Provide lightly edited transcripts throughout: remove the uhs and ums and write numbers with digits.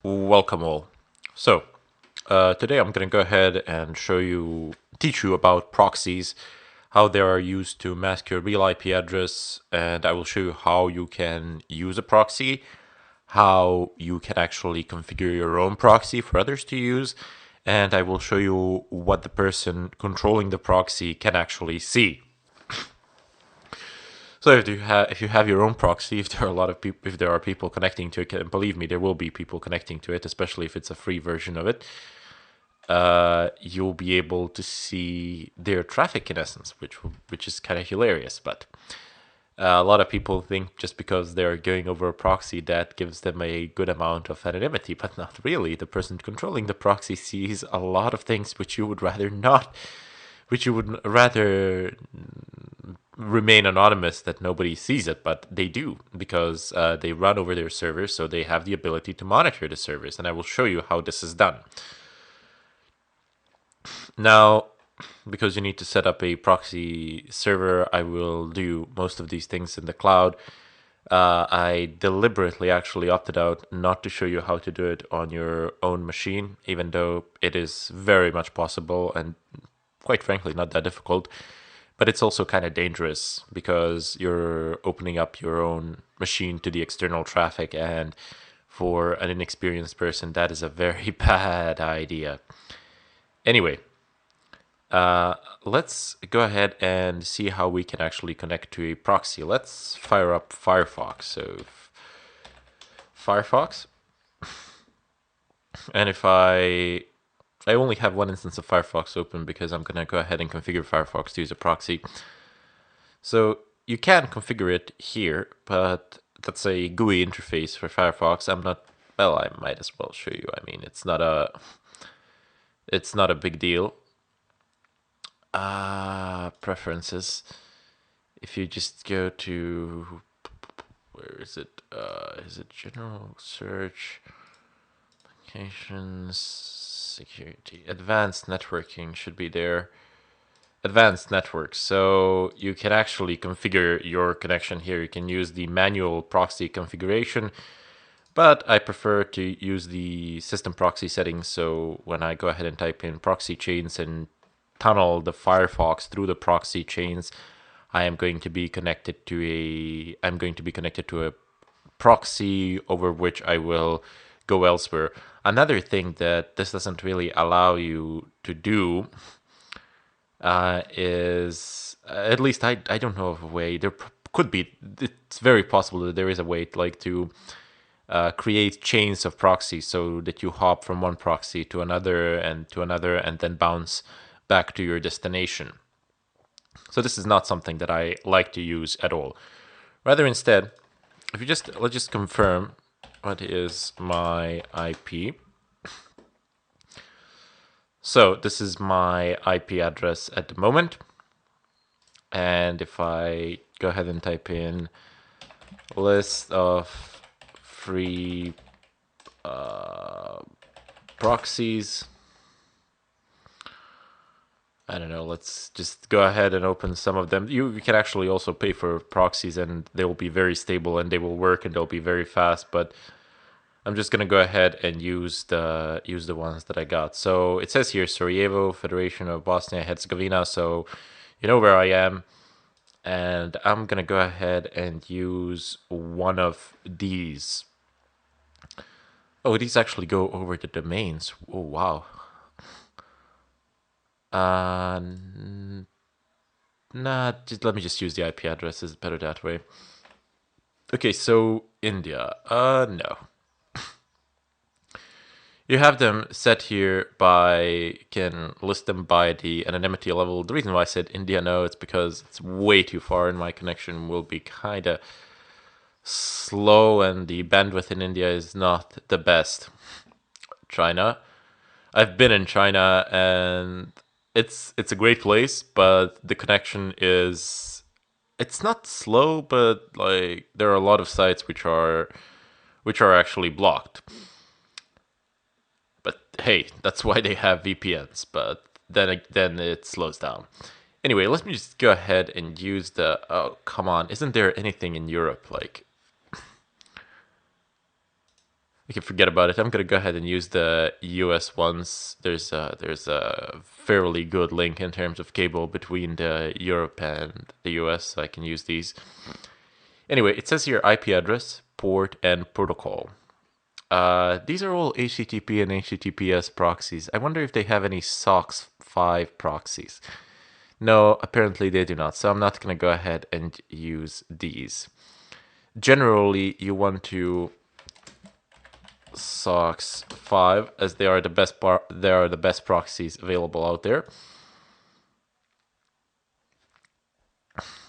Welcome all. So, today I'm going to go ahead and teach you about proxies, how they are used to mask your real IP address, and I will show you how you can use a proxy, how you can actually configure your own proxy for others to use, and I will show you what the person controlling the proxy can actually see. So if you have your own proxy, if there are a lot of people, if there are people connecting to it, and believe me, there will be people connecting to it, especially if it's a free version of it. You'll be able to see their traffic in essence, which is kind of hilarious. But a lot of people think just because they're going over a proxy that gives them a good amount of anonymity, but not really. The person controlling the proxy sees a lot of things which you would rather not, which you would rather remain anonymous, that nobody sees it, but they do because they run over their servers, so they have the ability to monitor the servers, and I will show you how this is done. Now, because you need to set up a proxy server, I will do most of these things in the cloud. I deliberately actually opted out not to show you how to do it on your own machine, even though it is very much possible and quite frankly not that difficult. But it's also kind of dangerous because you're opening up your own machine to the external traffic, and for an inexperienced person, that is a very bad idea. Anyway, let's go ahead and see how we can actually connect to a proxy. Let's fire up Firefox. So Firefox, and if I only have one instance of Firefox open because I'm gonna go ahead and configure Firefox to use a proxy. So you can configure it here, but that's a GUI interface for Firefox. Well, I might as well show you. I mean, it's not a big deal. Preferences. If you just go to, where is it? Is it general search, applications, security, advanced networking should be there. Advanced networks. So you can actually configure your connection here. You can use the manual proxy configuration, but I prefer to use the system proxy settings. So when I go ahead and type in proxy chains and tunnel the Firefox through the proxy chains, I'm going to be connected to a proxy over which I will go elsewhere. Another thing that this doesn't really allow you to do is, at least I don't know of a way. There could be. It's very possible that there is a way to create chains of proxies so that you hop from one proxy to another and then bounce back to your destination. So this is not something that I like to use at all. Rather, instead, if you let's just confirm what is my IP. So this is my IP address at the moment. And if I go ahead and type in list of free proxies, I don't know, let's just go ahead and open some of them. You can actually also pay for proxies and they will be very stable and they will work and they'll be very fast, but I'm just gonna go ahead and use the ones that I got. So it says here Sarajevo, Federation of Bosnia and Herzegovina, so you know where I am. And I'm gonna go ahead and use one of these. Oh, these actually go over the domains. Oh, wow. Let me just use the IP address. It's better that way. Okay, so India. No. You have them set here can list them by the anonymity level. The reason why I said India no, it's because it's way too far and my connection will be kind of slow and the bandwidth in India is not the best. China. I've been in China and it's a great place, but the connection is, it's not slow, but like there are a lot of sites which are actually blocked. But hey, that's why they have VPNs, but then it slows down. Anyway, let me just go ahead and use the, oh, come on, isn't there anything in Europe like, we can forget about it. I'm gonna go ahead and use the US ones. There's a fairly good link in terms of cable between the Europe and the US, so I can use these. Anyway, it says here IP address, port, and protocol. These are all HTTP and HTTPS proxies. I wonder if they have any SOCKS 5 proxies. No, apparently they do not, so I'm not going to go ahead and use these. Generally, you want to SOCKS 5 as they are the best proxies available out there.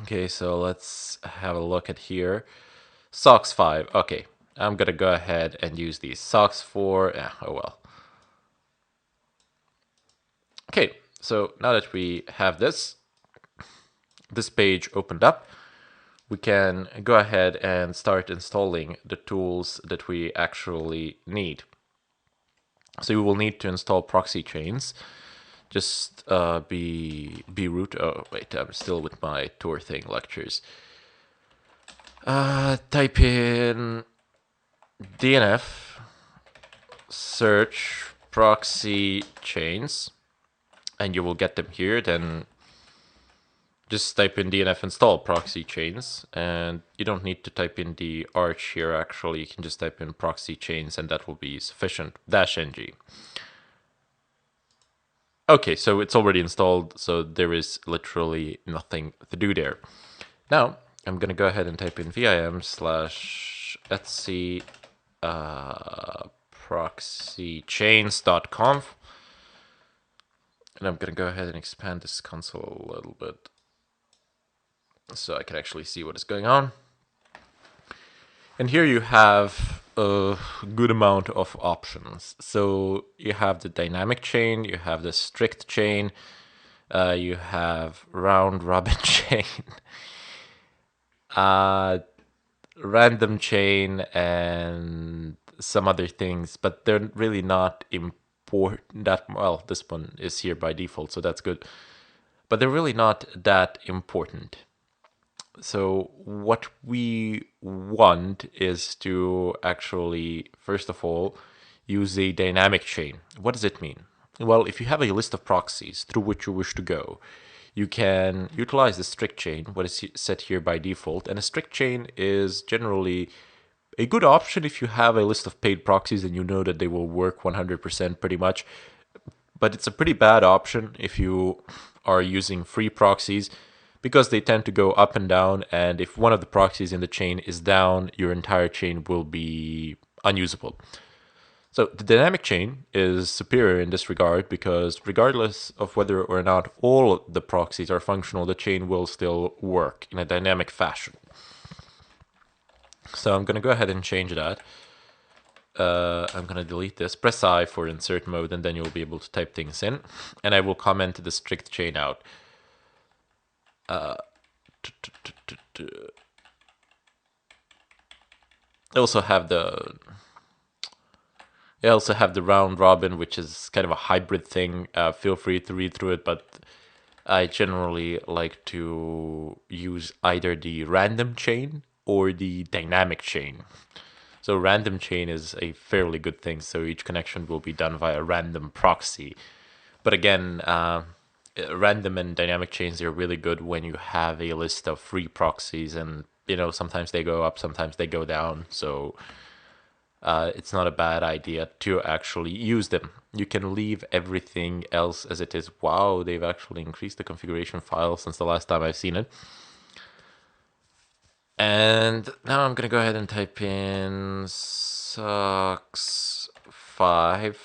Okay, so let's have a look at here. SOCKS 5. Okay, I'm gonna go ahead and use these. SOCKS 4. Oh well. Okay, so now that we have this page opened up, we can go ahead and start installing the tools that we actually need. So we will need to install proxy chains. Just be root. Oh wait, I'm still with my tour thing lectures. Type in DNF search proxy chains, and you will get them here. Then just type in DNF install proxy chains, and you don't need to type in the arch here. Actually, you can just type in proxy chains, and that will be sufficient. -ng. Okay, so it's already installed, so there is literally nothing to do there. Now, I'm going to go ahead and type in vim/etc proxychains.conf. And I'm going to go ahead and expand this console a little bit so I can actually see what is going on. And here you have a good amount of options. So you have the dynamic chain, you have the strict chain, you have round robin chain, random chain, and some other things, but they're really not important that well. This one is here by default, so that's good, but they're really not that important. So what we want is to actually, first of all, use a dynamic chain. What does it mean? Well, if you have a list of proxies through which you wish to go, you can utilize the strict chain, what is set here by default. And a strict chain is generally a good option if you have a list of paid proxies and you know that they will work 100% pretty much. But it's a pretty bad option if you are using free proxies, because they tend to go up and down, and if one of the proxies in the chain is down, your entire chain will be unusable. So the dynamic chain is superior in this regard, because regardless of whether or not all the proxies are functional, the chain will still work in a dynamic fashion. So I'm going to go ahead and change that. I'm going to delete this. Press I for insert mode, and then you'll be able to type things in. And I will comment the strict chain out. I also have the round robin, which is kind of a hybrid thing. Feel free to read through it, but I generally like to use either the random chain or the dynamic chain. So random chain is a fairly good thing, so each connection will be done via random proxy. But again, random and dynamic chains are really good when you have a list of free proxies, and sometimes they go up, sometimes they go down, so it's not a bad idea to actually use them. You can leave everything else as it is. Wow, they've actually increased the configuration file since the last time I've seen it. And now I'm gonna go ahead and type in SOCKS 5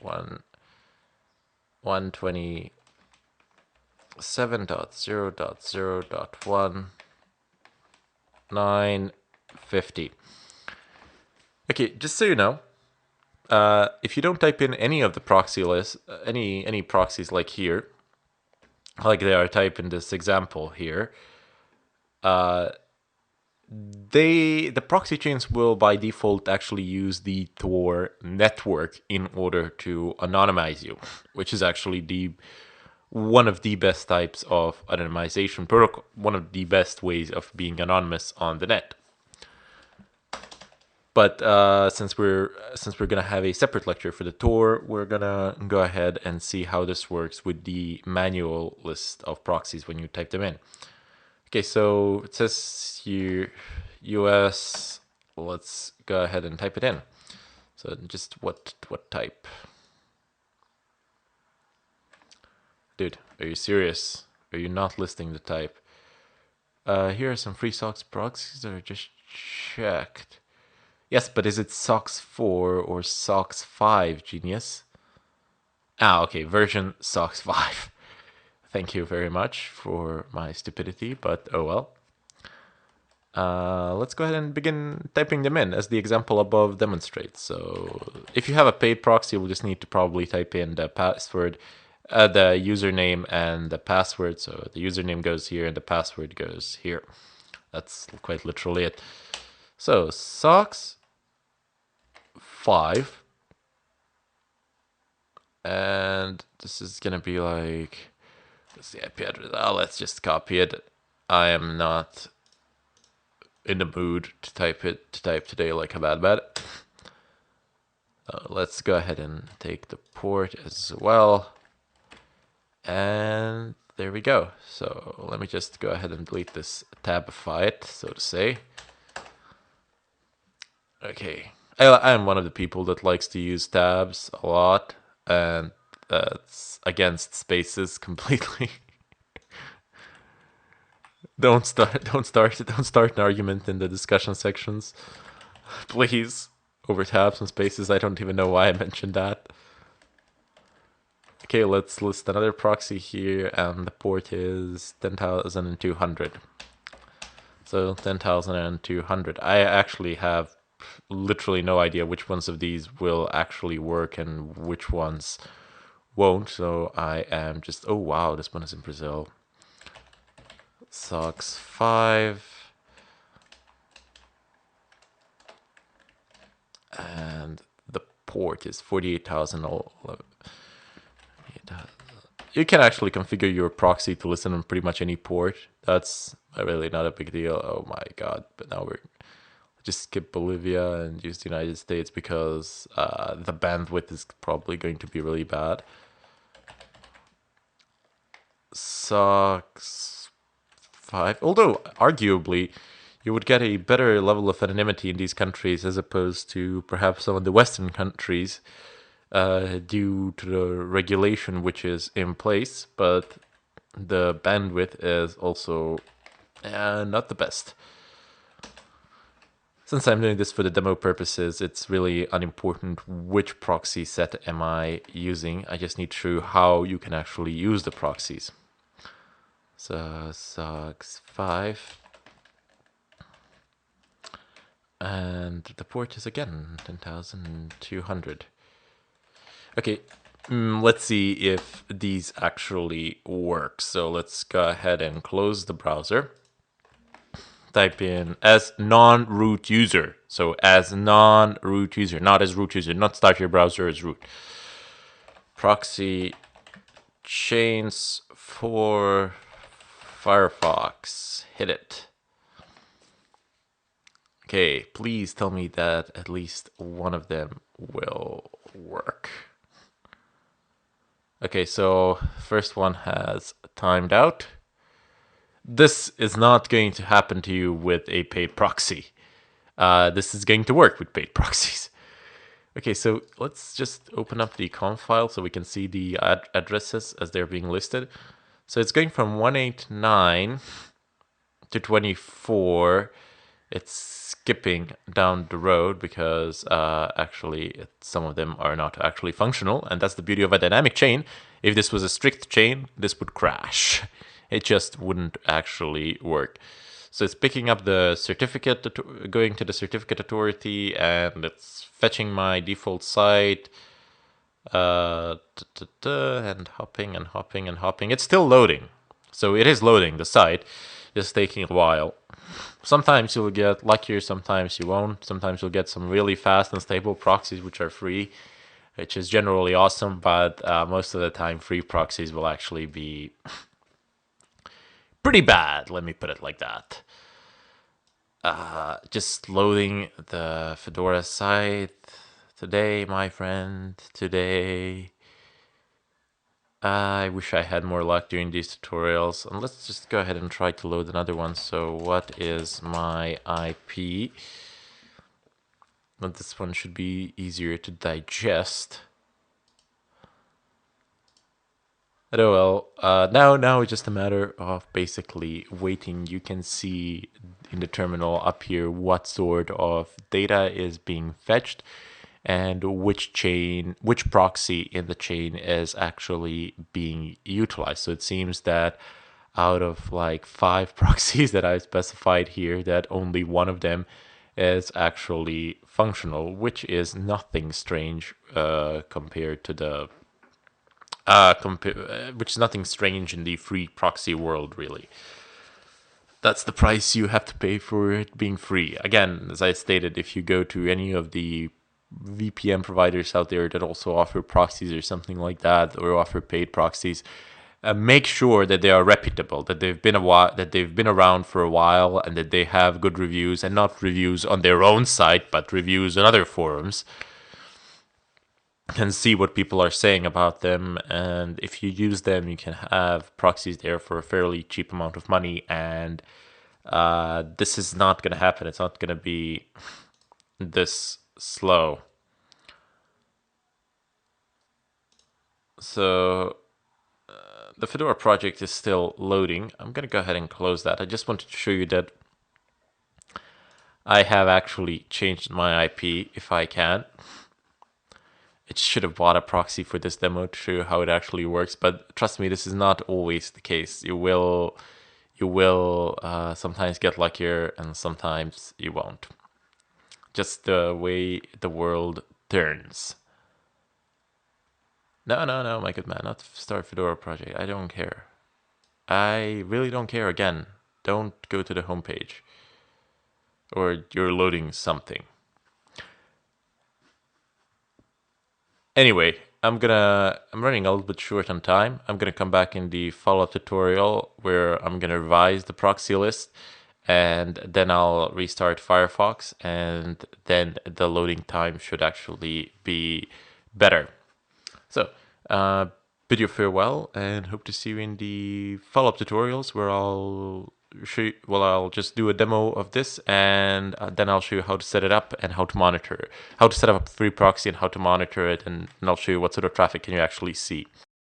127.0.0.1 950. Okay, just so you know, if you don't type in any of the proxy lists, any proxies like here, like they are typed in this example here, the proxy chains will by default actually use the Tor network in order to anonymize you, which is actually one of the best types of anonymization protocol, one of the best ways of being anonymous on the net. But since we're gonna have a separate lecture for the Tor, we're gonna go ahead and see how this works with the manual list of proxies when you type them in. Okay, so it says here US. Let's go ahead and type it in. So just what type? Dude, are you serious? Are you not listing the type? Here are some free socks proxies that are just checked. Yes, but is it socks 4 or socks 5, genius? Ah, okay, version socks 5. Thank you very much for my stupidity, but oh well. Let's go ahead and begin typing them in as the example above demonstrates. So if you have a paid proxy, you'll just need to probably type in the password, the username and the password. So the username goes here and the password goes here. That's quite literally it. So socks 5. And this is gonna be like, what's the IP address? Oh, let's just copy it. I am not in the mood to type today like a bad. Let's go ahead and take the port as well. And there we go. So let me just go ahead and delete this tabify it, so to say. Okay. I'm one of the people that likes to use tabs a lot, and that's against spaces completely. Don't start an argument in the discussion sections, please. Over tabs and spaces. I don't even know why I mentioned that. Okay, let's list another proxy here, and the port is 10,200. So 10,200. I actually have literally no idea which ones of these will actually work and which ones won't. So I am just, oh wow, this one is in Brazil. Socks 5. And the port is 48,000. You can actually configure your proxy to listen on pretty much any port. That's really not a big deal. Oh my god. But now we're just skip Bolivia and use the United States because the bandwidth is probably going to be really bad. Socks 5. Although, arguably, you would get a better level of anonymity in these countries as opposed to perhaps some of the Western countries due to the regulation which is in place, but the bandwidth is also not the best. Since I'm doing this for the demo purposes, it's really unimportant which proxy set am I using. I just need to show how you can actually use the proxies. So socks 5. And the port is again 10,200. Okay, let's see if these actually work. So let's go ahead and close the browser. Type in as non-root user. So as non-root user, not as root user, not start your browser as root. Proxy chains for Firefox. Hit it. Okay, please tell me that at least one of them will work. Okay, so first one has timed out. This is not going to happen to you with a paid proxy. This is going to work with paid proxies. Okay, so let's just open up the conf file so we can see the addresses as they're being listed. So it's going from 189 to 24. It's skipping down the road because actually some of them are not actually functional, and that's the beauty of a dynamic chain. If this was a strict chain, this would crash. It just wouldn't actually work. So it's picking up the certificate, going to the certificate authority, and it's fetching my default site, and hopping and hopping and hopping. It's still loading. So it is loading the site, just taking a while. Sometimes you'll get luckier, sometimes you won't. Sometimes you'll get some really fast and stable proxies which are free, which is generally awesome, but most of the time free proxies will actually be pretty bad, let me put it like that. Just loading the Fedora site today, my friend, today. I wish I had more luck doing these tutorials. And let's just go ahead and try to load another one. So what is my IP? Well, this one should be easier to digest. Oh well, now it's just a matter of basically waiting. You can see in the terminal up here what sort of data is being fetched and which proxy in the chain is actually being utilized. So it seems that out of like 5 proxies that I specified here, that only one of them is actually functional, which is nothing strange compared to the which is nothing strange in the free proxy world, really. That's the price you have to pay for it being free. Again, as I stated, if you go to any of the VPN providers out there that also offer proxies or something like that, or offer paid proxies, make sure that they are reputable, that they've been around for a while, and that they have good reviews, and not reviews on their own site, but reviews on other forums. Can see what people are saying about them, and if you use them, you can have proxies there for a fairly cheap amount of money. And this is not going to happen. It's not going to be this slow. So the Fedora project is still loading. I'm going to go ahead and close that. I just wanted to show you that I have actually changed my IP if I can. It should have bought a proxy for this demo to show you how it actually works, but trust me, this is not always the case. You will sometimes get luckier, and sometimes you won't. Just the way the world turns. No, my good man, not start Fedora project. I don't care. I really don't care. Again, don't go to the homepage, or you're loading something. Anyway, I'm running a little bit short on time. I'm gonna come back in the follow-up tutorial where I'm gonna revise the proxy list, and then I'll restart Firefox, and then the loading time should actually be better. So, bid you farewell, and hope to see you in the follow-up tutorials where I'll just do a demo of this, and then I'll show you how to set it up and how to monitor, how to set up a free proxy and how to monitor it, and I'll show you what sort of traffic can you actually see.